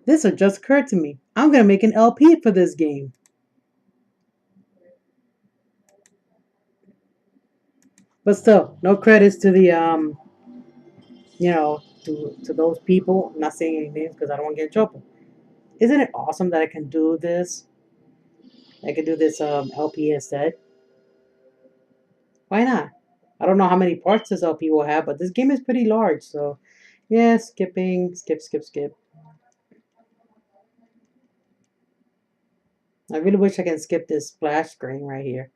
This had just occurred to me. I'm gonna make an LP for this game. But still, no credits to the to those people. I'm not saying any names because I don't want to get in trouble. Isn't it awesome that I can do this? I can do this LP instead. Why not? I don't know how many parts this LP will have, but this game is pretty large, so yeah, skipping, skip, skip, skip. I really wish I can skip this splash screen right here.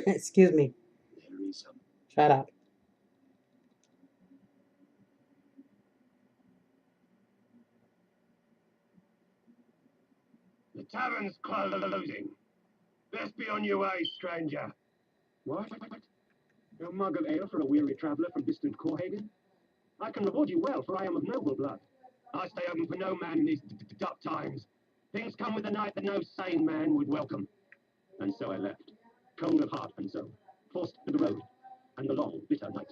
Excuse me. Shut up. The tavern's closing. Best be on your way, stranger. What? A mug of ale for a weary traveller from distant Corhagen? I can reward you well, for I am of noble blood. I stay open for no man in these dark times. Things come with the night that no sane man would welcome. And so I left, cold of heart and soul, forced to the road, and the long, bitter night.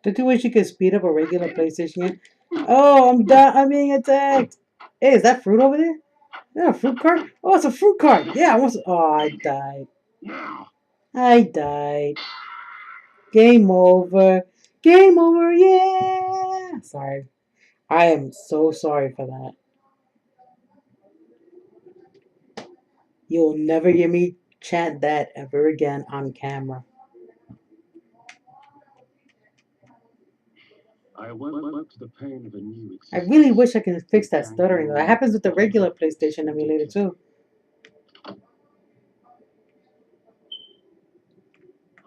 Don't you wish you could speed up a regular PlayStation game? Oh, I'm done. I'm being attacked. Hey, is that fruit over there? Is that a fruit cart? Oh, it's a fruit cart. Yeah, I want. Oh, I died. Now. I died. Game over. Game over. Yeah. Sorry. I am so sorry for that. You'll never hear me chant that ever again on camera. I awoke to the pain of a new I existence. really wish I could fix that stuttering though. That happens with the regular PlayStation emulator too.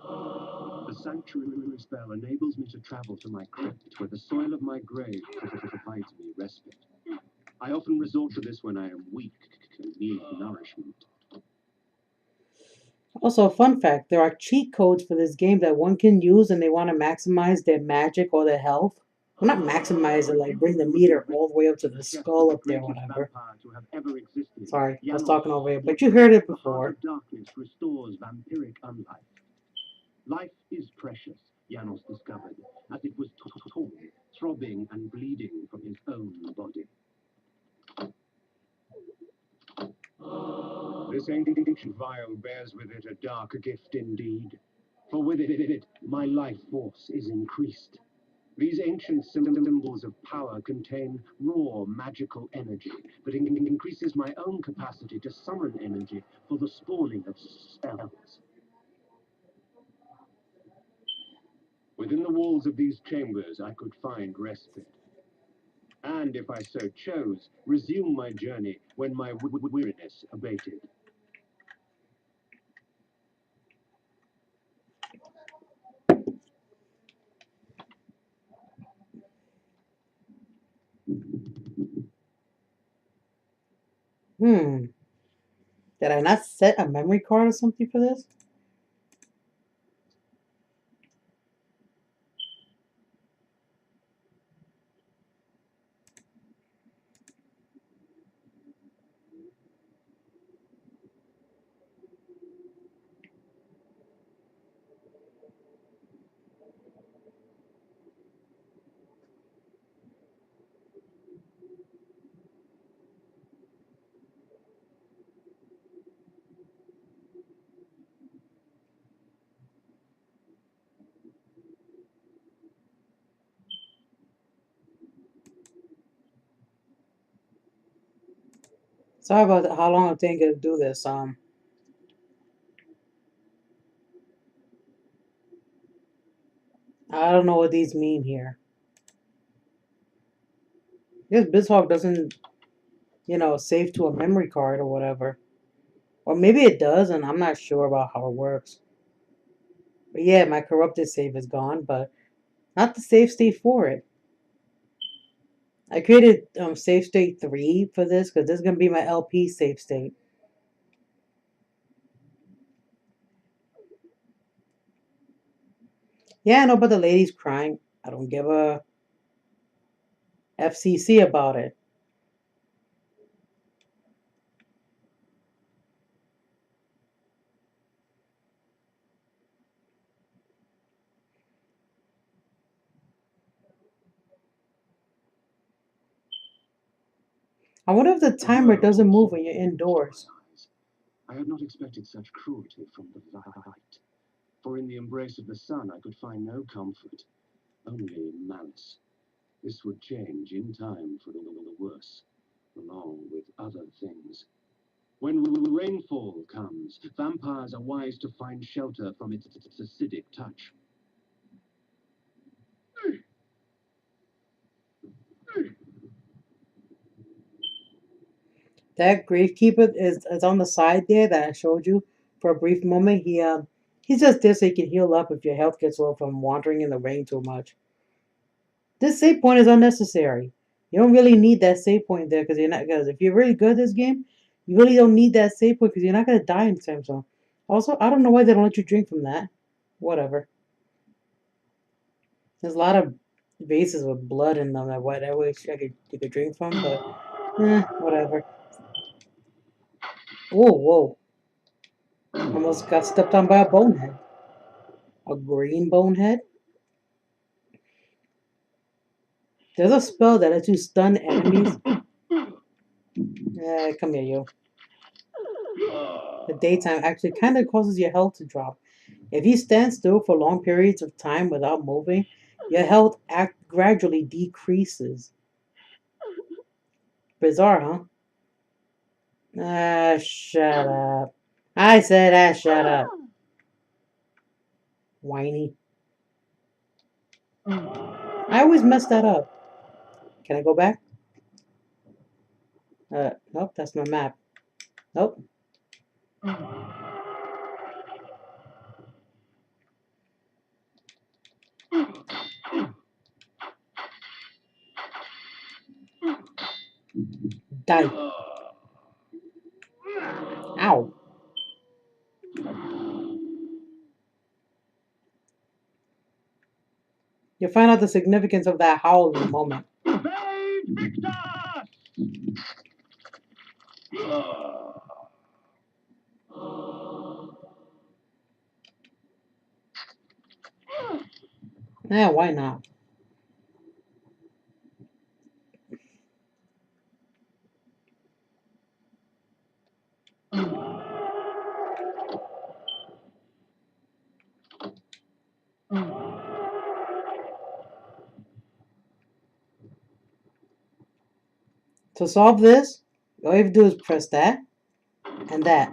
The sanctuary spell enables me to travel to my crypt, where the soil of my grave provides me respite. I often resort to this when I am weak and need nourishment. Also, a fun fact, there are cheat codes for this game that one can use and they want to maximize their magic or their health. Well, not maximize it, like bring the meter all the way up to the skull up there, whatever. Sorry, I was talking over here, but you heard it before. The heart of darkness restores vampiric unlife. Life is precious, Janos discovered, as it was torn, throbbing and bleeding from his own body. This ancient vial bears with it a dark gift indeed, for with it my life force is increased. These ancient symbols of power contain raw magical energy that increases my own capacity to summon energy for the spawning of spells. Within the walls of these chambers I could find respite, and if I so chose, resume my journey when my weariness abated. Did I not set a memory card or something for this? Sorry about how long I'm taking to do this. I don't know what these mean here. This BizHawk doesn't, save to a memory card or whatever. Or maybe it does, and I'm not sure about how it works. Yeah, my corrupted save is gone, but not the save state for it. I created save state 3 for this because this is gonna be my LP save state. Yeah, I know, but the lady's crying. I don't give a FCC about it. I wonder if the timer doesn't move when you're indoors. I had not expected such cruelty from the light. For in the embrace of the sun I could find no comfort, only malice. This would change in time for the worse, along with other things. When rainfall comes, vampires are wise to find shelter from its acidic touch. That gravekeeper is on the side there that I showed you for a brief moment. He's just there so he can heal up if your health gets low from wandering in the rain too much. This save point is unnecessary. You don't really need that save point there because if you're really good at this game, you really don't need that save point because you're not gonna die anytime soon. Also, I don't know why they don't let you drink from that. Whatever. There's a lot of vases with blood in them that I wish you could drink from, but whatever. Whoa. Almost got stepped on by a bonehead. A green bonehead? There's a spell that lets you stun enemies. Come here, you. The daytime actually kind of causes your health to drop. If you stand still for long periods of time without moving, your health gradually decreases. Bizarre, huh? Shut up. I said, shut up. Whiny. I always mess that up. Can I go back? Nope, that's my map. Nope. Die. Ow. You'll find out the significance of that howl in a moment. Why not? To solve this, all you have to do is press that and that.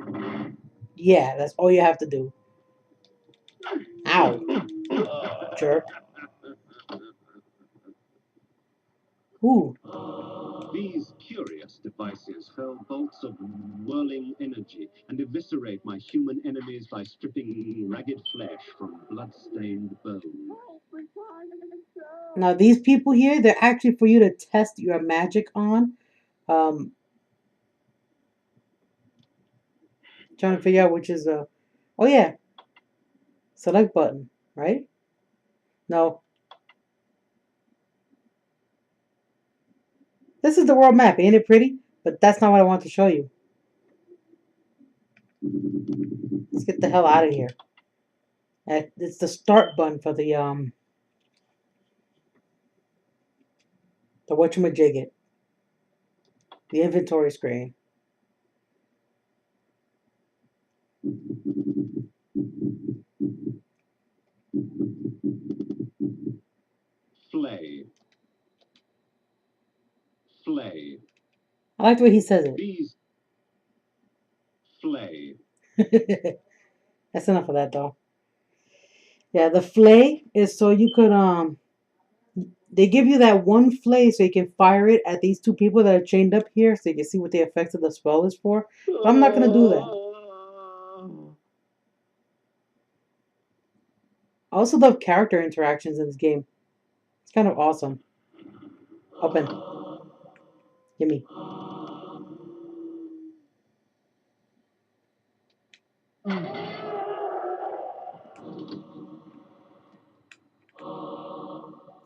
Yeah, that's all you have to do. Ow. Jerk. Ooh. These curious devices hurl bolts of whirling energy and eviscerate my human enemies by stripping ragged flesh from blood-stained bone. Now these people here, they're actually for you to test your magic on. Trying to figure out which is oh yeah, select button, right? No. This is the world map, ain't it pretty? But that's not what I want to show you. Let's get the hell out of here. It's the start button for the whatchamajigget. The inventory screen. Flay. Flay. I like the way he says it. These flay. That's enough of that though. Yeah, the flay is so you could they give you that one flay so you can fire it at these two people that are chained up here so you can see what the effects of the spell is for. But I'm not gonna do that. I also love character interactions in this game. It's kind of awesome. Open. Gimme.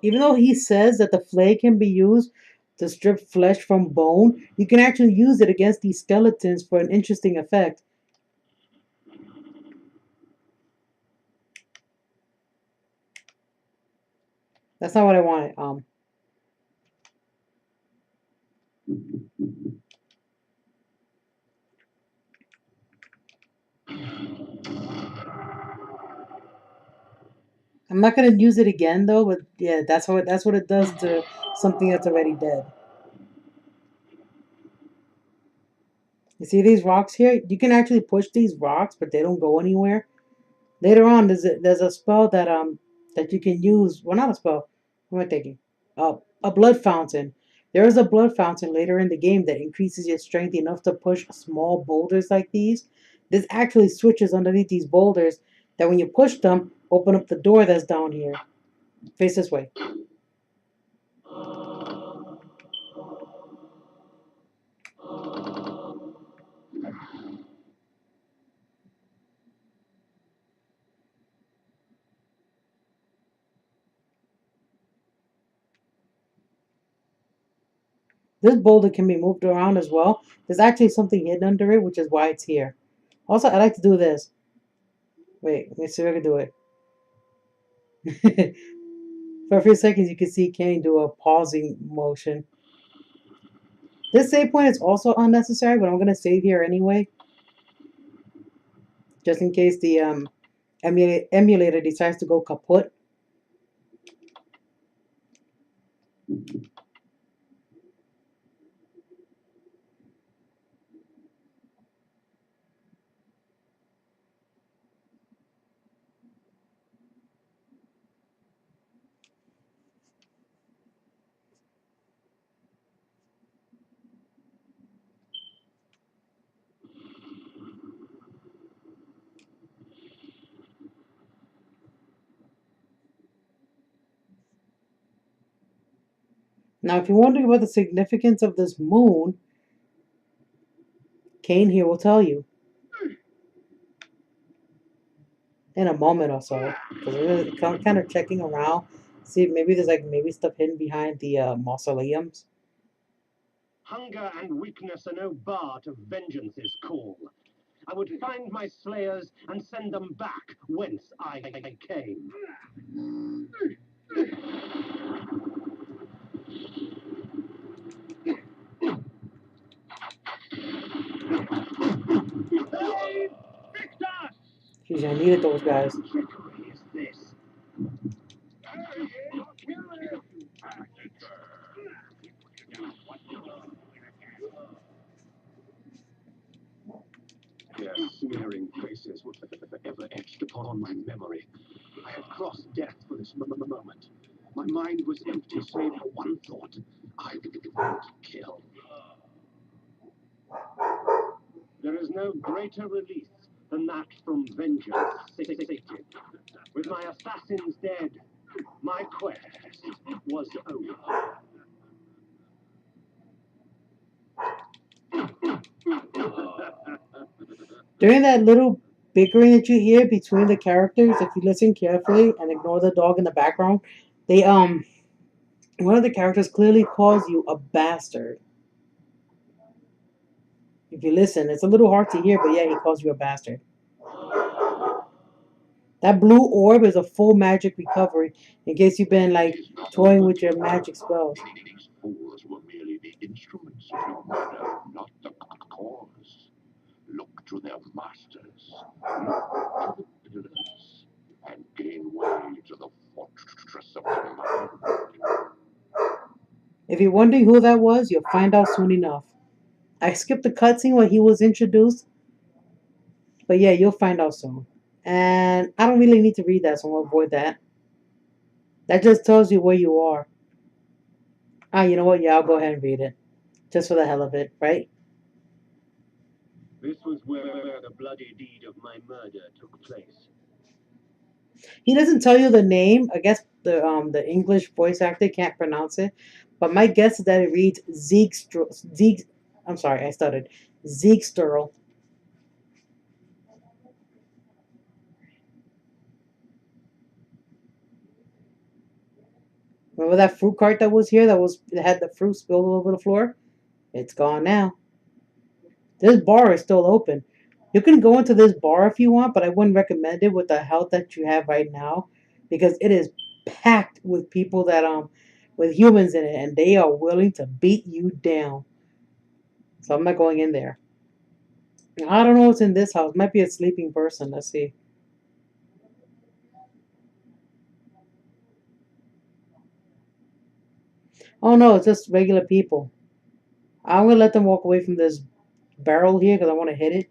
Even though he says that the flay can be used to strip flesh from bone, you can actually use it against these skeletons for an interesting effect. That's not what I wanted. I'm not gonna use it again though, but yeah, that's what it does to something that's already dead. You see these rocks here? You can actually push these rocks, but they don't go anywhere. Later on, there's a spell that you can use. Well, not a spell. What am I thinking? A blood fountain. There is a blood fountain later in the game that increases your strength enough to push small boulders like these. There's actually switches underneath these boulders that when you push them, open up the door that's down here. Face this way. This boulder can be moved around as well. There's actually something hidden under it, which is why it's here. Also, I like to do this. Wait, let me see if I can do it. For a few seconds, you can see Kain do a pausing motion. This save point is also unnecessary, but I'm going to save here anyway. Just in case the emulator decides to go kaput. Now, if you're wondering about the significance of this moon, Kain here will tell you in a moment or so. Because we're kind of checking around, see if maybe there's maybe stuff hidden behind the mausoleums. Hunger and weakness are no bar to vengeance's call. I would find my slayers and send them back whence I came. Jeez, I needed those guys. Trickery is this. Their sneering faces were forever etched upon my memory. I had crossed death for this moment. My mind was empty save for one thought. I would kill. There is no greater release than that from vengeance sated. With my assassins dead, my quest was over. During that little bickering that you hear between the characters, if you listen carefully and ignore the dog in the background, they one of the characters clearly calls you a bastard. If you listen, it's a little hard to hear, but yeah, he calls you a bastard. That blue orb is a full magic recovery in case you've been toying with your magic spells. These fools were merely the instruments of your murder, not the cause. Look to their masters. Look to the pillars. And gain way to the fortress of the mind. If you're wondering who that was, you'll find out soon enough. I skipped the cutscene where he was introduced, but yeah, you'll find out soon. And I don't really need to read that, so I'll avoid that. That just tells you where you are. Ah, you know what? Yeah, I'll go ahead and read it. Just for the hell of it, right? This was where the bloody deed of my murder took place. He doesn't tell you the name. I guess the English voice actor can't pronounce it, but my guess is that it reads Zeeg. I'm sorry, I stuttered. Zeegsterl. Remember that fruit cart that was here that had the fruit spilled all over the floor? It's gone now. This bar is still open. You can go into this bar if you want, but I wouldn't recommend it with the health that you have right now because it is packed with people that with humans in it and they are willing to beat you down. So I'm not going in there. I don't know what's in this house. Might be a sleeping person. Let's see. Oh no, it's just regular people. I'm gonna let them walk away from this barrel here because I want to hit it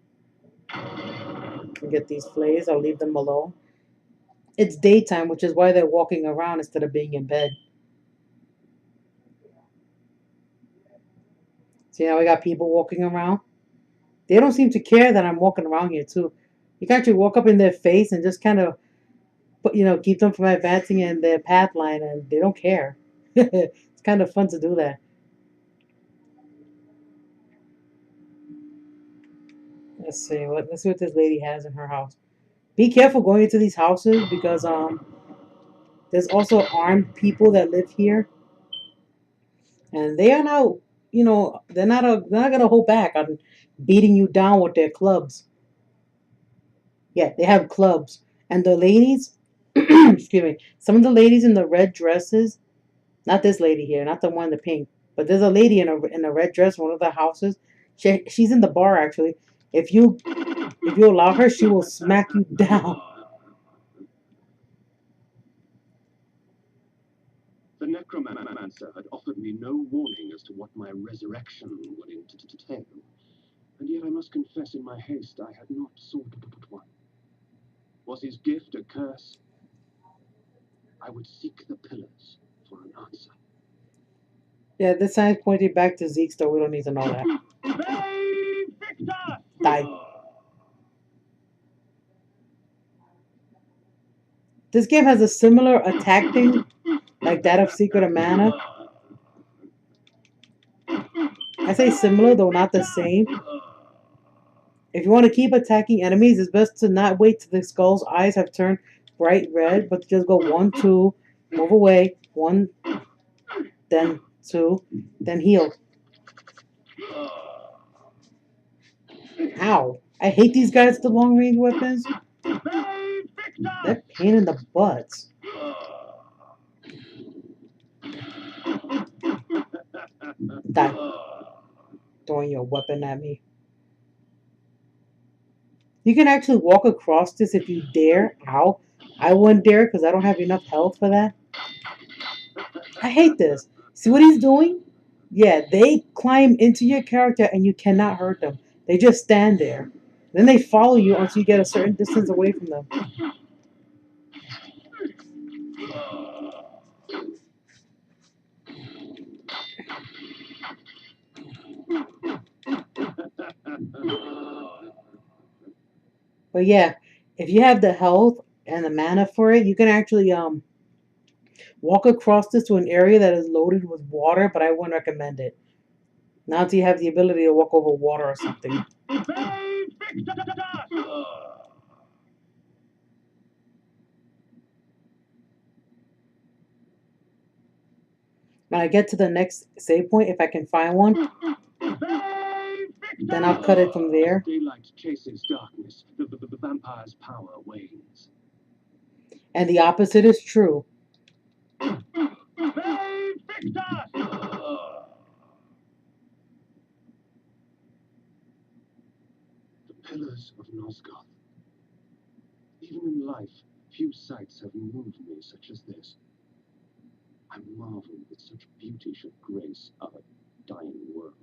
and get these flays. I'll leave them alone. It's daytime, which is why they're walking around instead of being in bed. See now we got people walking around. They don't seem to care that I'm walking around here too. You can actually walk up in their face and just kind of keep them from advancing in their path line, and they don't care. It's kind of fun to do that. Let's see what this lady has in her house. Be careful going into these houses because there's also armed people that live here, and they are not they're not gonna hold back on beating you down with their clubs. Yeah, they have clubs, and the ladies, excuse me, some of the ladies in the red dresses. Not this lady here, not the one in the pink, but there's a lady in a red dress, in one of the houses. She's in the bar actually. If you allow her, she will smack you down. The necromancer had offered me no warning as to what my resurrection would entail, and yet I must confess in my haste I had not sought one. Was his gift a curse? I would seek the pillars for an answer. Yeah, this sign's pointing back to Zeke's, though we don't need to know that. Die. This game has a similar attack thing, like that of Secret of Mana. I say similar, though not the same. If you want to keep attacking enemies, it's best to not wait till the skull's eyes have turned bright red, but to just go 1, 2, move away, 1, then 2, then heal. Ow. I hate these guys with the long range weapons. They're pain in the butts. Die. Throwing your weapon at me. You can actually walk across this if you dare. Ow. I wouldn't dare because I don't have enough health for that. I hate this. See what he's doing? Yeah, they climb into your character and you cannot hurt them. They just stand there. Then they follow you until you get a certain distance away from them. But yeah, if you have the health and the mana for it, you can actually walk across this to an area that is loaded with water, but I wouldn't recommend it. Not until you have the ability to walk over water or something. When I get to the next save point, if I can find one, then I'll cut it from there. Daylight chases darkness. The vampire's power wanes. And the opposite is true. The pillars of Nosgoth. Even in life, few sights have moved me such as this. I marvel that such beauty should grace our dying world.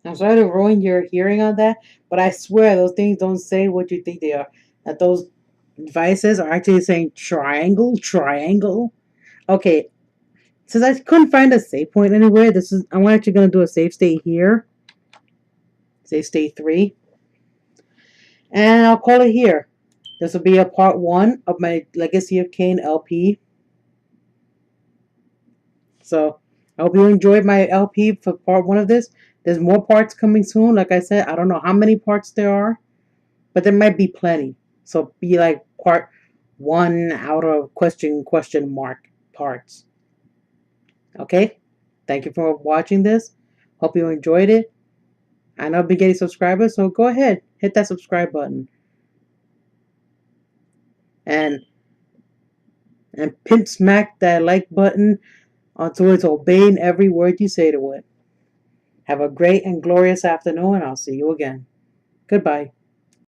I'm sorry to ruin your hearing on that, but I swear those things don't say what you think they are. That those devices are actually saying triangle, triangle. Okay, since I couldn't find a save point anywhere, I'm actually gonna do a save state here. Save state 3. And I'll call it here. This will be a part 1 of my Legacy of Kain LP. So I hope you enjoyed my LP for part 1 of this. There's more parts coming soon. Like I said, I don't know how many parts there are, but there might be plenty. So be like part 1 out of question mark parts. Okay? Thank you for watching this. Hope you enjoyed it. I know I've been getting subscribers, so go ahead. Hit that subscribe button. And pimp smack that like button until it's obeying every word you say to it. Have a great and glorious afternoon, and I'll see you again. Goodbye.